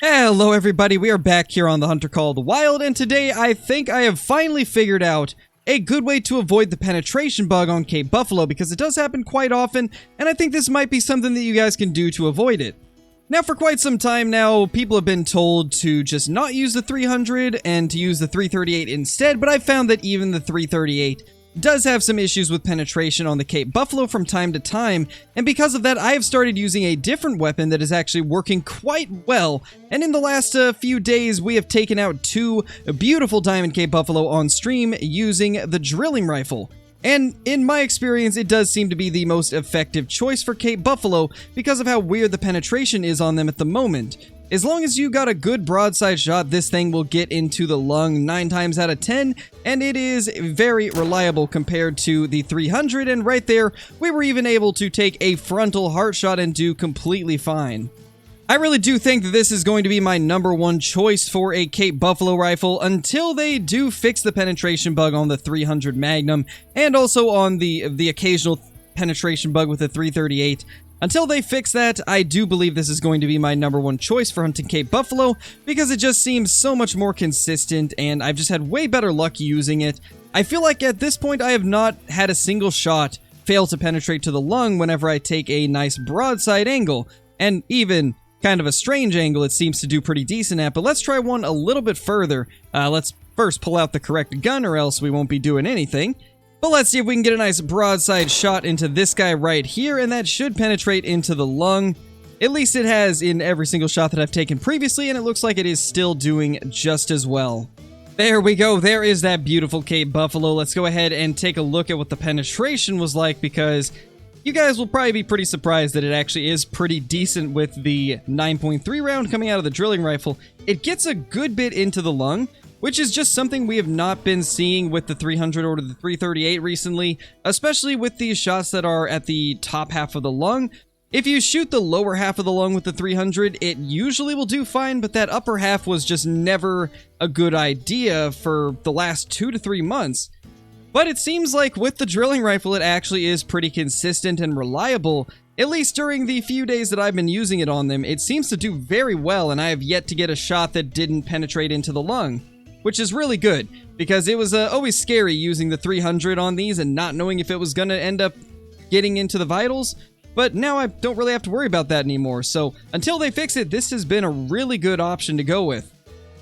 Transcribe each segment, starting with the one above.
Hello everybody, we are back here on the Hunter called Wild, and today I think I have finally figured out a good way to avoid the penetration bug on Cape Buffalo, because it does happen quite often, and I think this might be something that you guys can do to avoid it. Now, for quite some time now, people have been told to just not use the 300 and to use the 338 instead, but I found that even the 338 does have some issues with penetration on the Cape Buffalo from time to time, and because of that I have started using a different weapon that is actually working quite well, and in the last few days we have taken out two beautiful Diamond Cape Buffalo on stream using the drilling rifle. And in my experience, it does seem to be the most effective choice for Cape Buffalo because of how weird the penetration is on them at the moment. As long as you got a good broadside shot, this thing will get into the lung 9 times out of 10, and it is very reliable compared to the 300, and right there, we were even able to take a frontal heart shot and do completely fine. I really do think that this is going to be my #1 choice for a Cape Buffalo rifle until they do fix the penetration bug on the 300 Magnum, and also on the occasional penetration bug with the 338. Until they fix that, I do believe this is going to be my #1 choice for hunting Cape Buffalo, because it just seems so much more consistent, and I've just had way better luck using it. I feel like at this point I have not had a single shot fail to penetrate to the lung whenever I take a nice broadside angle, and even kind of a strange angle it seems to do pretty decent at, but let's try one a little bit further. Let's first pull out the correct gun or else we won't be doing anything. But let's see if we can get a nice broadside shot into this guy right here, and that should penetrate into the lung. At least it has in every single shot that I've taken previously, and it looks like it is still doing just as well. There we go, there is that beautiful Cape Buffalo. Let's go ahead and take a look at what the penetration was like, because you guys will probably be pretty surprised that it actually is pretty decent with the 9.3 round coming out of the drilling rifle. It gets a good bit into the lung, which is just something we have not been seeing with the 300 or the 338 recently, especially with these shots that are at the top half of the lung. If you shoot the lower half of the lung with the 300, it usually will do fine, but that upper half was just never a good idea for the last 2 to 3 months. But it seems like with the drilling rifle, it actually is pretty consistent and reliable. At least during the few days that I've been using it on them, it seems to do very well, and I have yet to get a shot that didn't penetrate into the lung, which is really good, because it was always scary using the 300 on these and not knowing if it was going to end up getting into the vitals, but now I don't really have to worry about that anymore, so until they fix it, this has been a really good option to go with.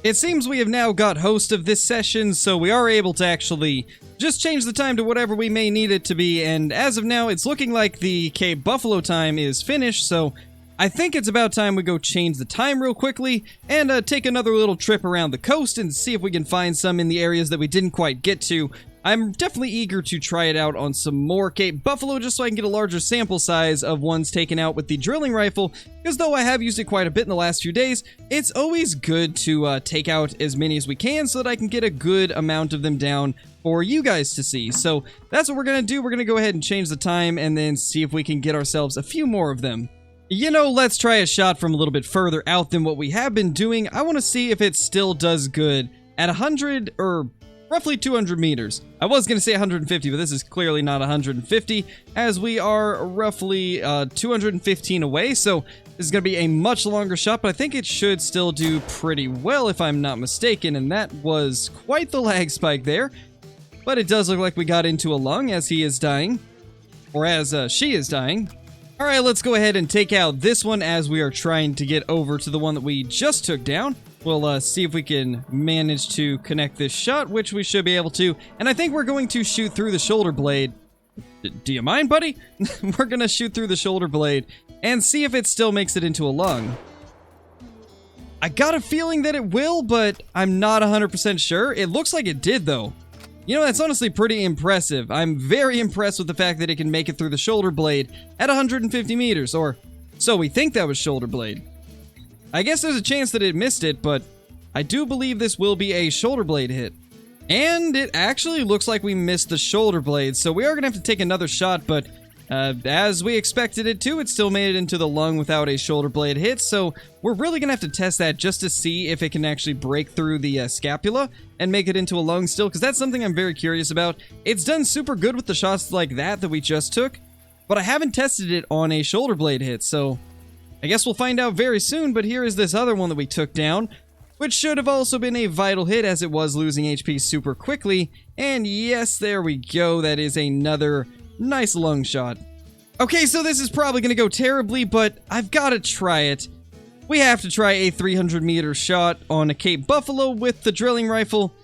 It seems we have now got host of this session, so we are able to actually just change the time to whatever we may need it to be, and as of now, it's looking like the Cape Buffalo time is finished, so I think it's about time we go change the time real quickly and take another little trip around the coast and see if we can find some in the areas that we didn't quite get to. I'm definitely eager to try it out on some more Cape Buffalo just so I can get a larger sample size of ones taken out with the drilling rifle, because though I have used it quite a bit in the last few days, it's always good to take out as many as we can so that I can get a good amount of them down for you guys to see. So that's what we're going to do. We're going to go ahead and change the time and then see if we can get ourselves a few more of them. You know, let's try a shot from a little bit further out than what we have been doing. I want to see if it still does good at 100 or roughly 200 meters. I was going to say 150, but this is clearly not 150, as we are roughly 215 away, so this is going to be a much longer shot, but I think it should still do pretty well if I'm not mistaken, and that was quite the lag spike there. But it does look like we got into a lung as he is dying, or as she is dying. Alright, let's go ahead and take out this one as we are trying to get over to the one that we just took down. We'll see if we can manage to connect this shot, which we should be able to. And I think we're going to shoot through the shoulder blade. Do you mind, buddy? We're going to shoot through the shoulder blade and see if it still makes it into a lung. I got a feeling that it will, but I'm not 100% sure. It looks like it did, though. You know, that's honestly pretty impressive. I'm very impressed with the fact that it can make it through the shoulder blade at 150 meters, or so we think that was shoulder blade. I guess there's a chance that it missed it, but I do believe this will be a shoulder blade hit. And it actually looks like we missed the shoulder blade, so we are going to have to take another shot, but as we expected it to, it still made it into the lung without a shoulder blade hit, so we're really going to have to test that just to see if it can actually break through the scapula and make it into a lung still, because that's something I'm very curious about. It's done super good with the shots like that we just took, but I haven't tested it on a shoulder blade hit, so I guess we'll find out very soon, but here is this other one that we took down, which should have also been a vital hit as it was losing HP super quickly. And yes, there we go. That is another nice lung shot. Okay, so this is probably going to go terribly, but I've got to try it. We have to try a 300-meter shot on a Cape Buffalo with the drilling rifle.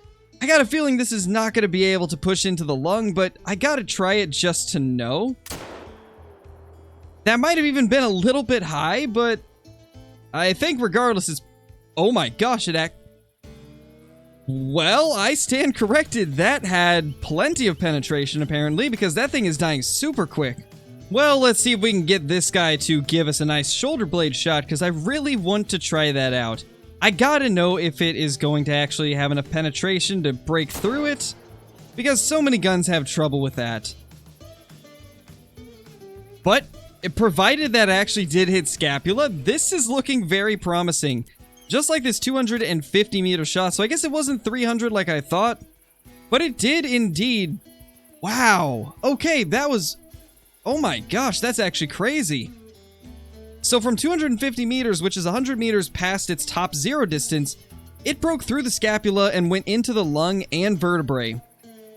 I got a feeling this is not going to be able to push into the lung, but I got to try it just to know. That might have even been a little bit high, but I think regardless it's... Oh my gosh, Well, I stand corrected. That had plenty of penetration, apparently, because that thing is dying super quick. Well, let's see if we can get this guy to give us a nice shoulder blade shot, because I really want to try that out. I gotta know if it is going to actually have enough penetration to break through it, because so many guns have trouble with that. But, provided that actually did hit scapula, this is looking very promising. Just like this 250-meter shot, so I guess it wasn't 300 like I thought, but it did indeed. Wow. Okay, that was... Oh my gosh, that's actually crazy. So from 250 meters, which is 100 meters past its top zero distance, it broke through the scapula and went into the lung and vertebrae.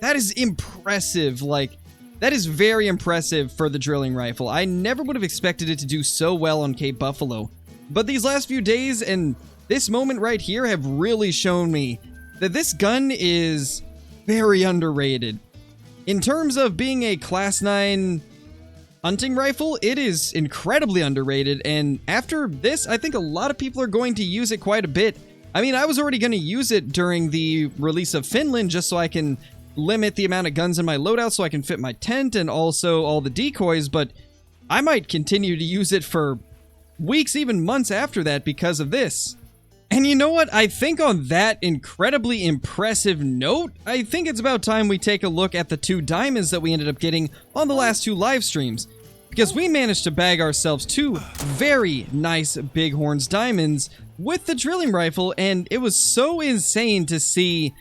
That is impressive. Like, that is very impressive for the drilling rifle. I never would have expected it to do so well on Cape Buffalo. But these last few days and this moment right here have really shown me that this gun is very underrated. In terms of being a Class 9 hunting rifle, it is incredibly underrated, and after this, I think a lot of people are going to use it quite a bit. I mean, I was already going to use it during the release of Finland just so I can limit the amount of guns in my loadout so I can fit my tent and also all the decoys, but I might continue to use it for weeks, even months after that because of this. And you know what? I think on that incredibly impressive note, I think it's about time we take a look at the 2 diamonds that we ended up getting on the last 2 live streams. Because we managed to bag ourselves 2 very nice Bighorns diamonds with the drilling rifle, and it was so insane to see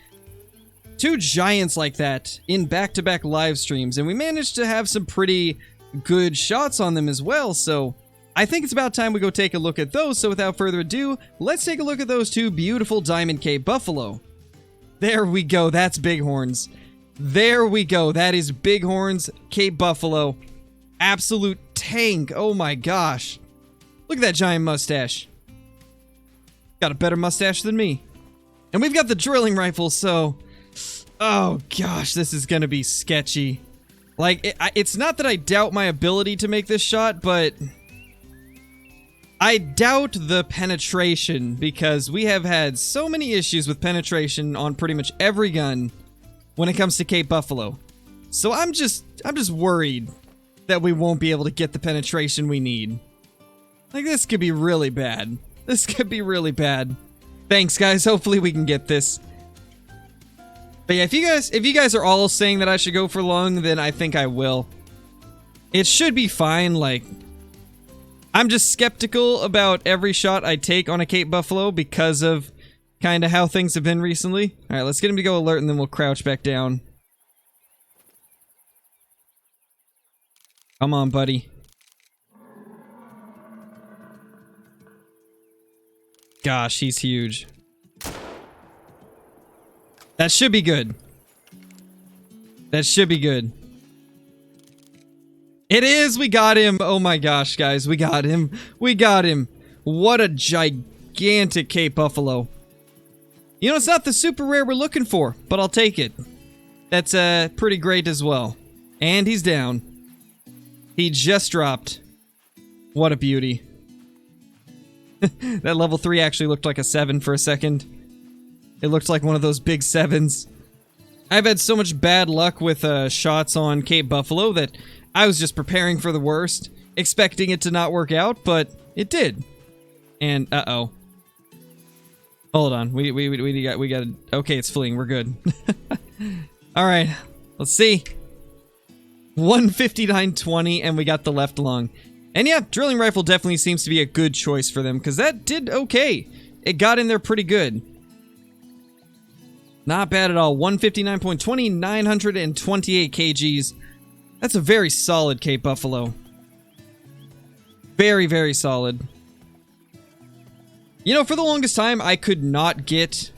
2 giants like that in back-to-back live streams, and we managed to have some pretty good shots on them as well, so I think it's about time we go take a look at those. So without further ado, let's take a look at those 2 beautiful Diamond Cape Buffalo. There we go, that's Bighorns. There we go, that is Bighorns Cape Buffalo. Absolute tank, oh my gosh. Look at that giant mustache. Got a better mustache than me. And we've got the drilling rifle, so... Oh gosh, this is gonna be sketchy. Like, it's not that I doubt my ability to make this shot, but... I doubt the penetration, because we have had so many issues with penetration on pretty much every gun when it comes to Cape Buffalo. So I'm just worried that we won't be able to get the penetration we need. Like, this could be really bad. This could be really bad. Thanks, guys. Hopefully we can get this. But yeah, if you guys are all saying that I should go for lung, then I think I will. It should be fine, like... I'm just skeptical about every shot I take on a Cape Buffalo because of kind of how things have been recently. Alright, let's get him to go alert and then we'll crouch back down. Come on, buddy. Gosh, he's huge. That should be good. That should be good. It is! We got him! Oh my gosh, guys. We got him. We got him. What a gigantic Cape Buffalo. You know, it's not the super rare we're looking for, but I'll take it. That's pretty great as well. And he's down. He just dropped. What a beauty. That level 3 actually looked like a 7 for a second. It looked like one of those big 7s. I've had so much bad luck with shots on Cape Buffalo that I was just preparing for the worst, expecting it to not work out, but it did. And uh-oh. Hold on. We got okay, it's fleeing. We're good. All right. Let's see. 159.20 and we got the left lung. And yeah, drilling rifle definitely seems to be a good choice for them because that did okay. It got in there pretty good. Not bad at all. 159.20, 928 kgs. That's a very solid Cape Buffalo. Very, very solid. You know, for the longest time, I could not get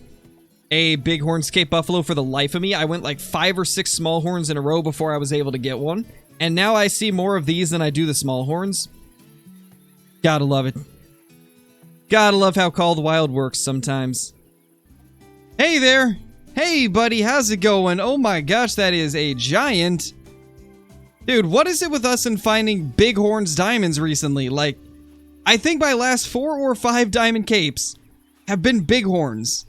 a bighorn Cape buffalo for the life of me. I went like 5 or 6 small horns in a row before I was able to get one. And now I see more of these than I do the small horns. Gotta love it. Gotta love how Call of the Wild works sometimes. Hey there! Hey buddy, how's it going? Oh my gosh, that is a giant. Dude, what is it with us and finding bighorns diamonds recently? Like, I think my last 4 or 5 diamond capes have been bighorns.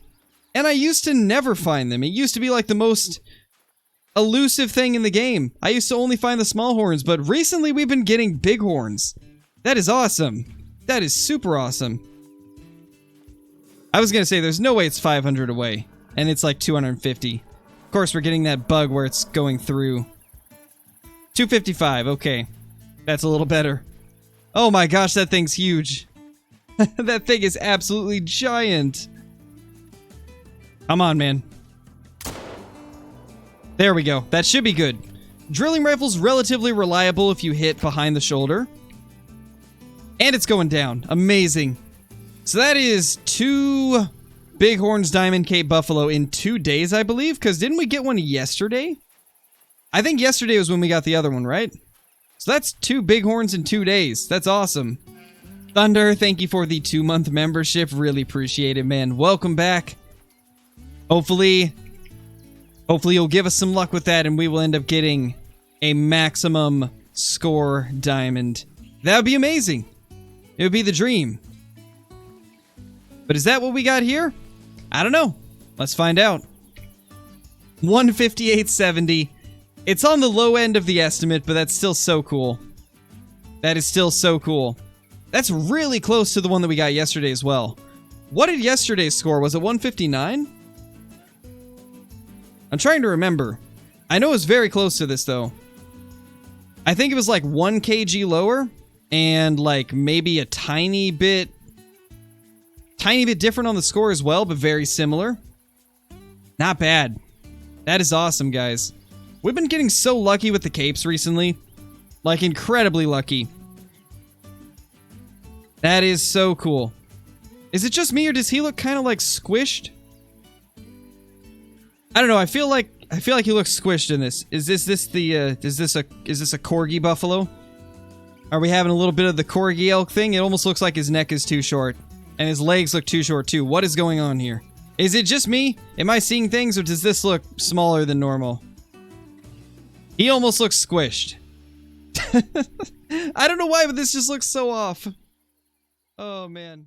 And I used to never find them. It used to be like the most elusive thing in the game. I used to only find the small horns, but recently we've been getting bighorns. That is awesome. That is super awesome. I was gonna say, there's no way it's 500 away, and it's like 250. Of course, we're getting that bug where it's going through. 255, okay. That's a little better. Oh my gosh, that thing's huge. That thing is absolutely giant. Come on, man. There we go. That should be good. Drilling rifle's relatively reliable if you hit behind the shoulder. And it's going down. Amazing. So that is 2 bighorns diamond Cape buffalo in 2 days, I believe. Because didn't we get one yesterday? I think yesterday was when we got the other one, right? So that's 2 bighorns in 2 days. That's awesome. Thunder, thank you for the 2-month membership. Really appreciate it, man. Welcome back. Hopefully you'll give us some luck with that and we will end up getting a maximum score diamond. That would be amazing. It would be the dream. But is that what we got here? I don't know. Let's find out. 158.70. It's on the low end of the estimate, but that's still so cool. That is still so cool. That's really close to the one that we got yesterday as well. What did yesterday's score? Was it 159? I'm trying to remember. I know it was very close to this, though. I think it was like 1 kg lower, and like maybe a tiny bit different on the score as well, but very similar. Not bad. That is awesome, guys. We've been getting so lucky with the capes recently. Like, incredibly lucky. That is so cool. Is it just me, or does he look kind of like squished? I don't know. I feel like he looks squished in this. Is this a corgi buffalo? Are we having a little bit of the corgi elk thing? It almost looks like his neck is too short. And his legs look too short too. What is going on here? Is it just me? Am I seeing things, or does this look smaller than normal? He almost looks squished. I don't know why, but this just looks so off. Oh, man.